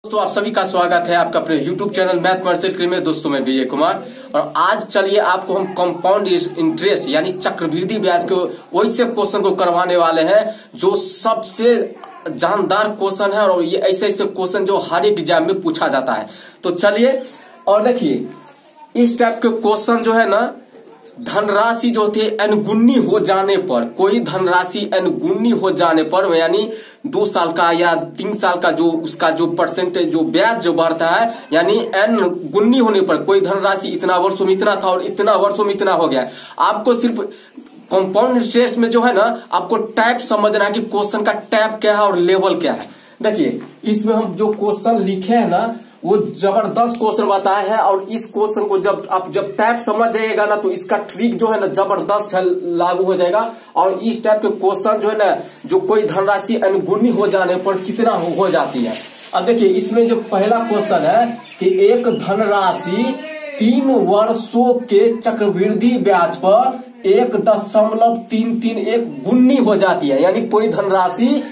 दोस्तों आप सभी का स्वागत है आपका अपने YouTube चैनल मैथ वर्सेस में। दोस्तों मैं विजय कुमार और आज चलिए आपको हम कंपाउंड इंटरेस्ट यानी चक्रवृद्धि ब्याज के वैसे क्वेश्चन को करवाने वाले हैं जो सबसे जानदार क्वेश्चन है और ये ऐसे ऐसे क्वेश्चन जो हर एक एग्जाम में पूछा जाता है। तो चलिए और देखिए इस टाइप के क्वेश्चन जो है ना, धनराशि जो होती है अनगुनी हो जाने पर, कोई धनराशि अनगुनी हो जाने पर यानी 2 साल का या 3 साल का जो उसका जो परसेंटेज जो ब्याज जो बढ़ता है, यानी अनगुनी होने पर कोई धनराशि इतना वर्षों में इतना था और इतना वर्षों में इतना हो गया। आपको सिर्फ कंपाउंड इंटरेस्ट में जो है ना, आपको टाइप समझना है कि क्वेश्चन का टाइप क्या है और लेवल क्या है। देखिए इसमें हम जो क्वेश्चन लिखे हैं ना वो जबरदस्त क्वेश्चन बताया है और इस क्वेश्चन को जब टाइप समझ जाइएगा ना तो इसका ट्रिक जो है ना जबरदस्त लागू हो जाएगा। और इस टाइप के क्वेश्चन जो है ना, जो कोई धनराशि अनगुनी हो जाने पर कितना हो जाती है। अब देखिए इसमें जो पहला क्वेश्चन है कि एक धनराशि 3 वर्षों के चक्रवृद्धि ब्याज पर 1.331 गुनी हो जाती है, यानी कोई धनराशि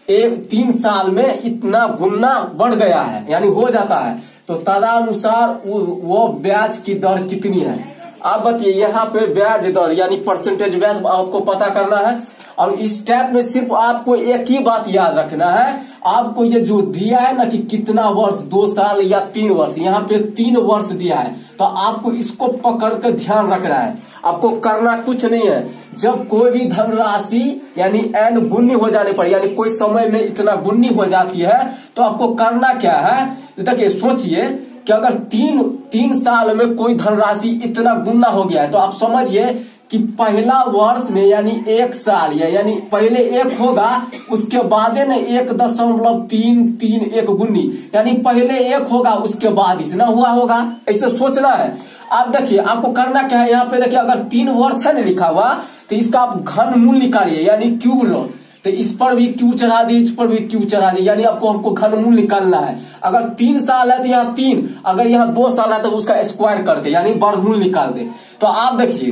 3 साल में इतना गुना बढ़ गया है यानी हो जाता है। तो तदनुसार वो ब्याज की दर कितनी है। आप बताइए यहाँ पे ब्याज दर यानी परसेंटेज ब्याज आपको पता करना है। और इस स्टेप में सिर्फ आपको एक ही बात याद रखना है, आपको ये जो दिया है ना कि कितना वर्ष, 2 साल या 3 वर्ष, यहाँ पे 3 वर्ष दिया है तो आपको इसको पकड़ कर ध्यान रखना है। आपको करना कुछ नहीं है। जब कोई भी धनराशि यानी n गुनी हो जाने पर, यानी कोई समय में इतना गुनी हो जाती है तो आपको करना क्या है। देखिए सोचिए कि अगर 3 साल में कोई धनराशि इतना गुना हो गया है तो आप समझिए कि पहला वर्ष में यानी 1 साल यानी पहले 1 होगा उसके बाद है ना 1.331 गुनी, यानी पहले 1 होगा उसके बाद इतना हुआ होगा, ऐसे सोचना है। आप देखिए आपको करना क्या है, यहाँ पे देखिए अगर 3 वर्ष है ना लिखा हुआ तो इसका आप घनमूल निकालिए यानी क्यूब लो। तो इस पर भी क्यू चढ़ा दिए, इस पर भी क्यू चढ़ा दिए, यानी हमको घनमूल निकालना है। अगर 3 साल है तो यहाँ 3, अगर यहाँ 2 साल है तो उसका स्क्वायर करते यानी वर्गमूल निकाल दे। तो आप देखिए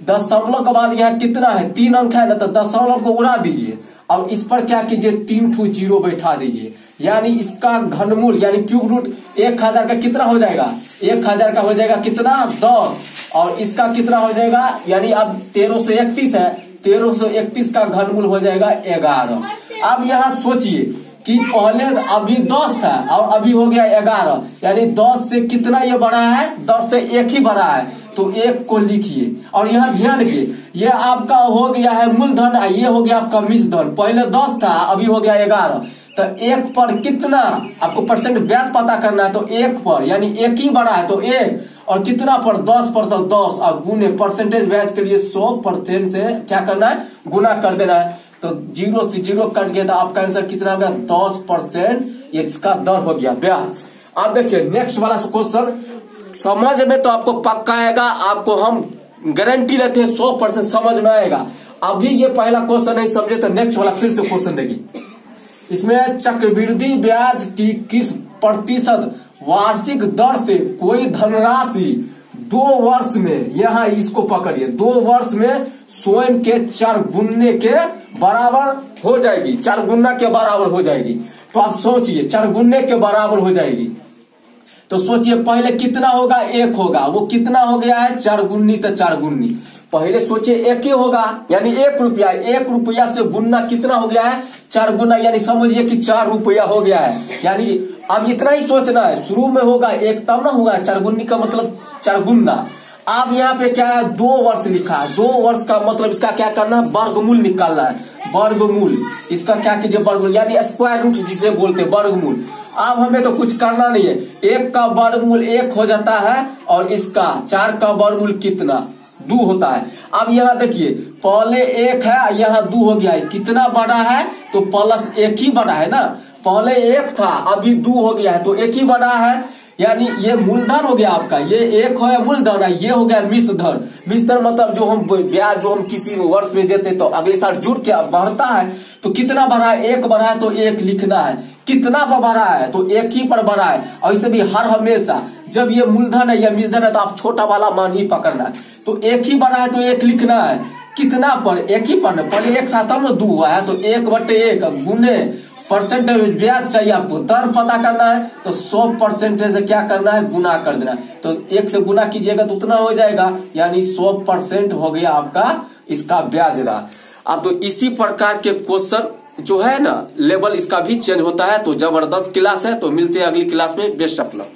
दशमलव के बाद यहाँ कितना है, 3 अंक है ना, तो दशमलव को उड़ा दीजिए और इस पर क्या कीजिए 3 ठो 0 बैठा दीजिए, यानी इसका घनमूल यानी क्यूब रूट 1000 का कितना हो जाएगा, 1000 का हो जाएगा कितना 10, और इसका कितना हो जाएगा यानी अब 1331 है, 1331 का घनमूल हो जाएगा 11। अब यहाँ सोचिए कि पहले अभी 10 था और अभी हो गया 11, यानी 10 से कितना ये बड़ा है, 10 से 1 ही बड़ा है, तो 1 को लिखिए। और यहाँ ध्यान रखिए ये आपका हो गया है मूलधन, ये हो गया आपका मिश्रधन। पहले 10 था अभी हो गया 11, तो 1 पर कितना आपको परसेंट ब्याज पता करना है, तो 1 पर यानी 1 ही बड़ा है तो 1, और कितना पर 10 पर तो 10, और गुने परसेंटेज ब्याज के लिए 100% से क्या करना है गुना कर देना है। तो 0 से 0 कट गया तो आपका आंसर कितना हो गया 10%, ये इसका दर हो गया ब्याज। आप देखिए नेक्स्ट वाला क्वेश्चन समझ में तो आपको पक्का आएगा, आपको हम गारंटी देते हैं 100% समझ में आएगा। अभी ये पहला क्वेश्चन नहीं समझे तो नेक्स्ट वाला फिर से क्वेश्चन देखिए। इसमें चक्रवृद्धि ब्याज की किस प्रतिशत वार्षिक दर से कोई धनराशि 2 वर्ष में, यहाँ इसको पकड़िए, 2 वर्ष में स्वयं के 4 गुने के बराबर हो जाएगी, 4 गुना के बराबर हो जाएगी। तो आप सोचिए 4 गुने के बराबर हो जाएगी तो सोचिए पहले कितना होगा, 1 होगा, वो कितना हो गया है 4 गुनी, तो 4 गुनी पहले सोचिए 1 ही होगा यानी 1 रुपया, 1 रुपया से गुना कितना हो गया है 4 गुना, यानी समझिए कि 4 रुपया हो गया है। यानी अब इतना ही सोचना है, शुरू में होगा 1 तब ना होगा, 4 गुनी का मतलब 4 गुना। अब यहाँ पे क्या है 2 वर्ष लिखा है, 2 वर्ष का मतलब इसका क्या करना है वर्गमूल निकालना है, वर्गमूल। इसका क्या कीजिए वर्गमूल यानी स्क्वायर रूट जिसे बोलते हैं वर्गमूल। अब हमें तो कुछ करना नहीं है, 1 का वर्गमूल 1 हो जाता है और इसका 4 का वर्गमूल कितना 2 होता है। अब यहाँ देखिए पहले 1 है यहाँ 2 हो गया है, कितना बड़ा है तो प्लस 1 ही बड़ा है ना, पहले 1 था अभी 2 हो गया है तो 1 ही बड़ा है, यानी ये मूलधन हो गया आपका, ये 1 है मूलधन है, ये हो गया मिश्रधन। मिश्रधन मतलब जो हम ब्याज जो हम किसी वर्ष में देते तो अगले साल जुड़ के बढ़ता है, तो कितना बढ़ा है 1 बढ़ा है तो 1 लिखना है, कितना पर बढ़ा है तो 1 ही पर बढ़ा है। और इसे भी हर हमेशा जब ये मूलधन है या मिश्रधन है तो आप छोटा वाला मान ही पकड़ना है, तो 1 ही बढ़ा है तो 1 लिखना है, कितना पर 1 ही पर, पहले 1 था तब 2 हुआ है तो 1/1 गुने परसेंटेज ब्याज चाहिए आपको, दर पता करना है तो 100% से क्या करना है, गुना कर देना है। तो 1 से गुना कीजिएगा तो उतना हो जाएगा, यानी 100% हो गया आपका इसका ब्याज दर। अब तो इसी प्रकार के क्वेश्चन जो है ना, लेवल इसका भी चेंज होता है। तो जबरदस्त क्लास है, तो मिलते हैं अगली क्लास में। Best of luck.